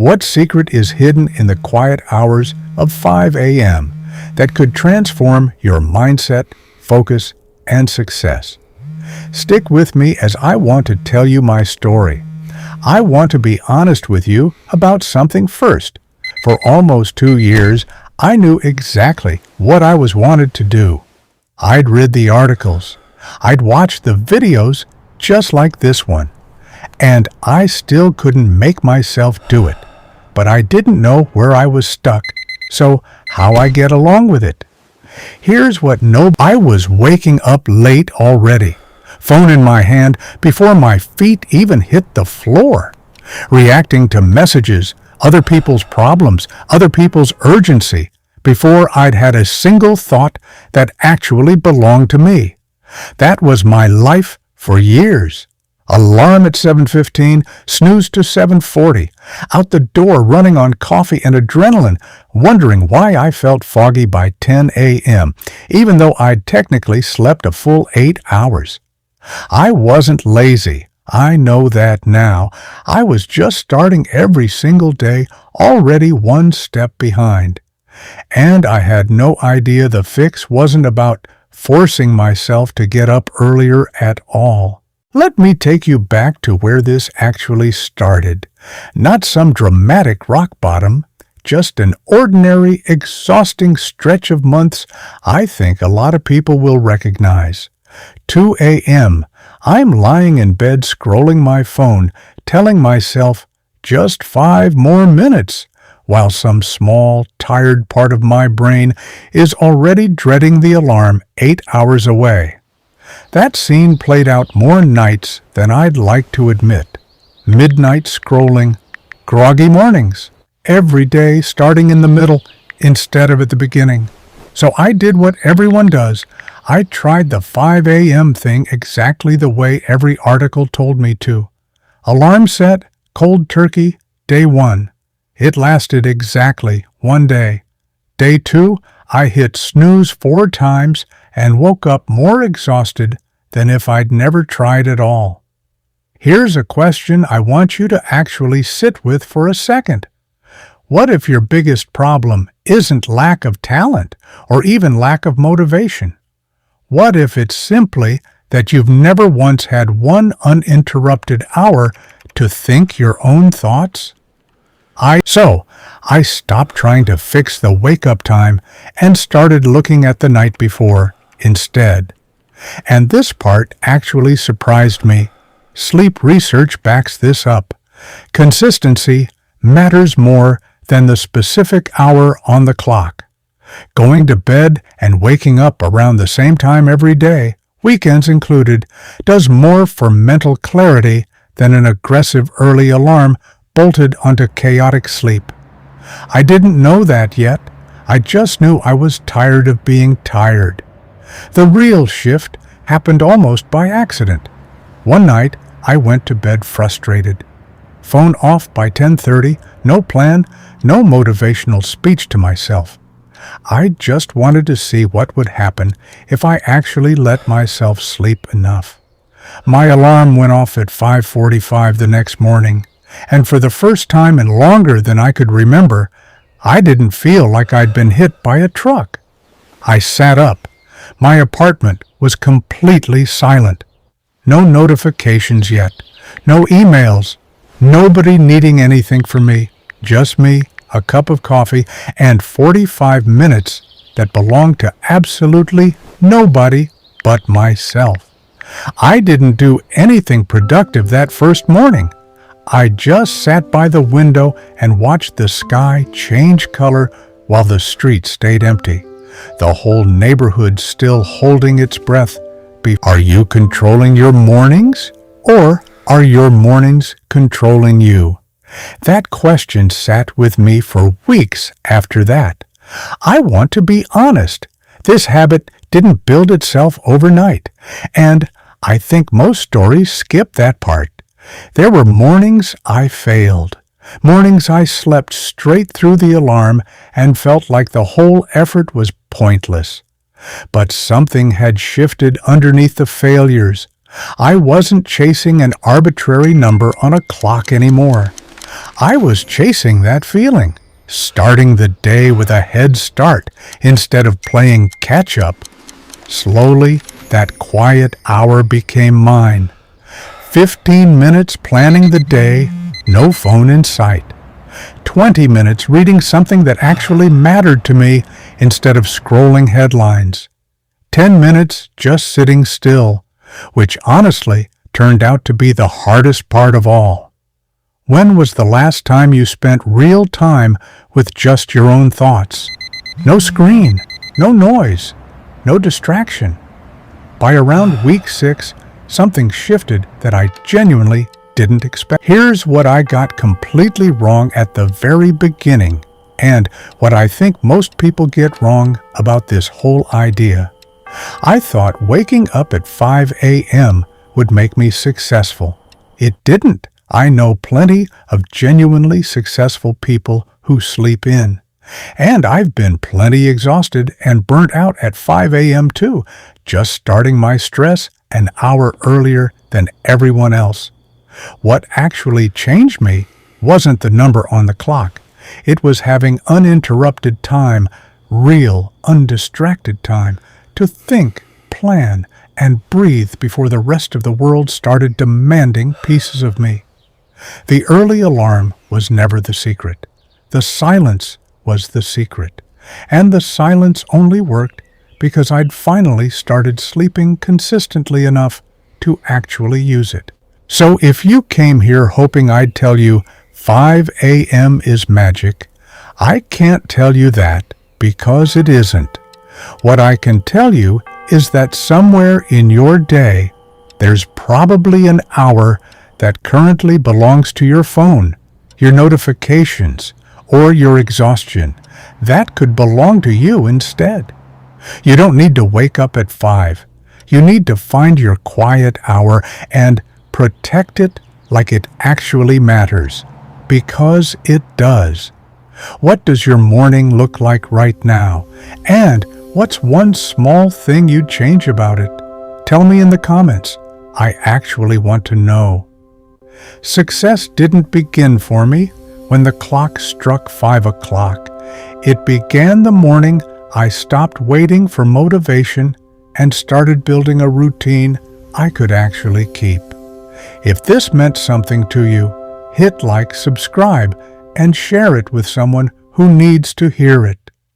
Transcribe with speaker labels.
Speaker 1: What secret is hidden in the quiet hours of 5 a.m. that could transform your mindset, focus, and success? Stick with me as I want to tell you my story. I want to be honest with you about something first. For almost 2 years, I knew exactly what I wanted to do. I'd read the articles. I'd watched the videos just like this one. And I still couldn't make myself do it. But I didn't know where I was stuck, so how I get along with it. Here's what I was waking up late already, phone in my hand before my feet even hit the floor, reacting to messages, other people's problems, other people's urgency, before I'd had a single thought that actually belonged to me. That was my life for years. Alarm at 7:15, snooze to 7:40, out the door running on coffee and adrenaline, wondering why I felt foggy by 10 a.m., even though I'd technically slept a full 8 hours. I wasn't lazy. I know that now. I was just starting every single day, already one step behind. And I had no idea the fix wasn't about forcing myself to get up earlier at all. Let me take you back to where this actually started. Not some dramatic rock bottom, just an ordinary, exhausting stretch of months I think a lot of people will recognize. 2 a.m., I'm lying in bed scrolling my phone, telling myself, just 5 more minutes, while some small, tired part of my brain is already dreading the alarm 8 hours away. That scene played out more nights than I'd like to admit. Midnight scrolling, groggy mornings, every day starting in the middle instead of at the beginning. So I did what everyone does. I tried the 5 a.m. thing exactly the way every article told me to. Alarm set, cold turkey, day 1. It lasted exactly 1 day. Day 2, I hit snooze 4 times and woke up more exhausted than if I'd never tried at all. Here's a question I want you to actually sit with for a second. What if your biggest problem isn't lack of talent or even lack of motivation? What if it's simply that you've never once had one uninterrupted hour to think your own thoughts? So I stopped trying to fix the wake-up time and started looking at the night before instead. And this part actually surprised me. Sleep research backs this up. Consistency matters more than the specific hour on the clock. Going to bed and waking up around the same time every day, weekends included, does more for mental clarity than an aggressive early alarm bolted onto chaotic sleep. I didn't know that yet. I just knew I was tired of being tired. The real shift happened almost by accident. One night, I went to bed frustrated. Phone off by 10:30, no plan, no motivational speech to myself. I just wanted to see what would happen if I actually let myself sleep enough. My alarm went off at 5:45 the next morning, and for the first time in longer than I could remember, I didn't feel like I'd been hit by a truck. I sat up. My apartment was completely silent. No notifications yet, no emails, nobody needing anything from me, just me, a cup of coffee, and 45 minutes that belonged to absolutely nobody but myself. I didn't do anything productive that first morning. I just sat by the window and watched the sky change color while the street stayed empty. The whole neighborhood still holding its breath. Are you controlling your mornings? Or are your mornings controlling you? That question sat with me for weeks after that. I want to be honest. This habit didn't build itself overnight, and I think most stories skip that part. There were mornings I failed, mornings I slept straight through the alarm and felt like the whole effort was pointless. But something had shifted underneath the failures. I wasn't chasing an arbitrary number on a clock anymore. I was chasing that feeling, starting the day with a head start instead of playing catch-up. Slowly, that quiet hour became mine. 15 minutes planning the day, no phone in sight. 20 minutes reading something that actually mattered to me instead of scrolling headlines. 10 minutes just sitting still, which honestly turned out to be the hardest part of all. When was the last time you spent real time with just your own thoughts? No screen, no noise, no distraction. By around week 6, something shifted that I genuinely didn't expect. Here's what I got completely wrong at the very beginning, and what I think most people get wrong about this whole idea. I thought waking up at 5 a.m. would make me successful. It didn't. I know plenty of genuinely successful people who sleep in. And I've been plenty exhausted and burnt out at 5 a.m. too, just starting my stress an hour earlier than everyone else. What actually changed me wasn't the number on the clock. It was having uninterrupted time, real, undistracted time, to think, plan, and breathe before the rest of the world started demanding pieces of me. The early alarm was never the secret. The silence was the secret. And the silence only worked because I'd finally started sleeping consistently enough to actually use it. So if you came here hoping I'd tell you 5 a.m. is magic, I can't tell you that because it isn't. What I can tell you is that somewhere in your day, there's probably an hour that currently belongs to your phone, your notifications, or your exhaustion. That could belong to you instead. You don't need to wake up at 5. You need to find your quiet hour and protect it like it actually matters, because it does. What does your morning look like right now? And what's one small thing you'd change about it? Tell me in the comments. I actually want to know. Success didn't begin for me when the clock struck 5 o'clock. It began the morning I stopped waiting for motivation and started building a routine I could actually keep. If this meant something to you, hit like, subscribe, and share it with someone who needs to hear it.